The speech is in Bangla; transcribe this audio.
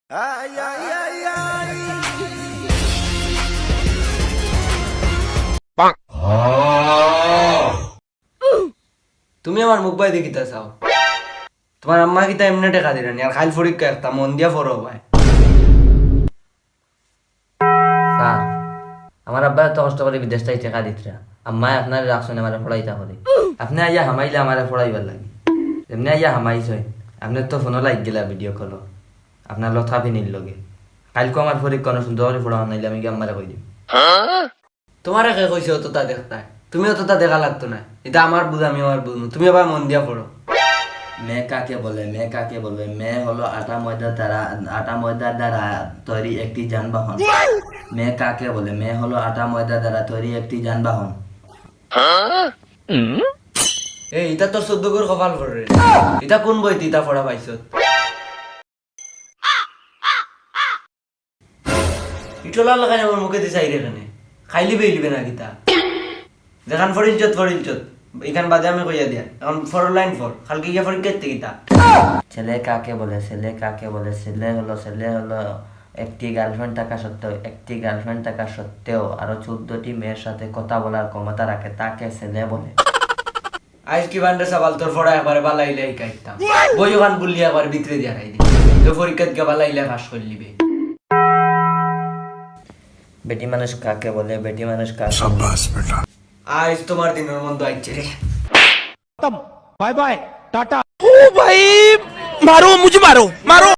তুমি আমার মুখ বাই দেখিতে চাও, তোমার আম্মা কিতা এমনি টেকা দিলেন আর খাইল পরীক্ষা একটা মন দিয়া পড়ো ভাই। স্যার, আমার আব্বা এত কষ্ট করে বিদেশটাই টেকা দিতরা, আম্মায় আপনার রাখছেন আমার পড়াইতা করে। আপনি আইয়া হামাইলে আমার পড়াইবার লাগে, এমনি আইয়া হামাইছেন। আপনার তো ফোনও লাগ গেলা ভিডিও কল, আপনার লথা ফিনির লগে। কালকে আমার পরীক্ষা সুন্দর করে পড়া নাইলে আমি আম্মারে কই দিম। তোমার একে কইছে অতটা দেখতা, তুমি অতটা দেখা লাগতো না। এটা আমার বুঝ, আমি আমার বুঝবো, তুমি আবার মন দিয়া পড়ো। মেয়ে কাকে বলে? মেয়ে কাকে বলে? মেয়ে হলো আটা ময়দার দ্বারা তৈরি একটি যানবাহন। মেয়ে কাকে বলে? মেয়ে হলো আটা ময়দা দ্বারা তৈরি একটি যানবাহন। এই এটা তোর 14 করে কপাল করে, এটা কোন বইতে ইটা পড়া পাইছ? ইটলা লাগাই আমার মুখে দিছে আইরে কানে খাইলি বেইলিবে না কিতা দেখান ফরিঞ্চত এখান বাদে আমি কইয়া দিয়া এখন 4 লাইন 4 কালকে গিয়া পরীক্ষা দিতে কিতা। ছেলে কাকে বলে? ছেলে কাকে বলে? ছেলে হলো একটি গার্লফ্রেন্ড থাকা সত্ত্বেও আরো 14টি মেয়ের সাথে কথা বলার ক্ষমতা রাখে, তাকে ছেলে বলে। আইস কি বান্ডে সবাল তোর পড়া একবারে বালাইলে কাইতাম বই ওখান গুলি একবার ভিতরে দিয়া রাই দি তো পরীক্ষা গিয়া বালাইলে পাস করে লিবে। বেটি মানুষ কাকে বলে? বেটি মানুষ কাকে? আইস তোমার দিনের মন্দ আইছে রে। Bye bye Tata. ओ भाई मारो मुझे, मारो मारो।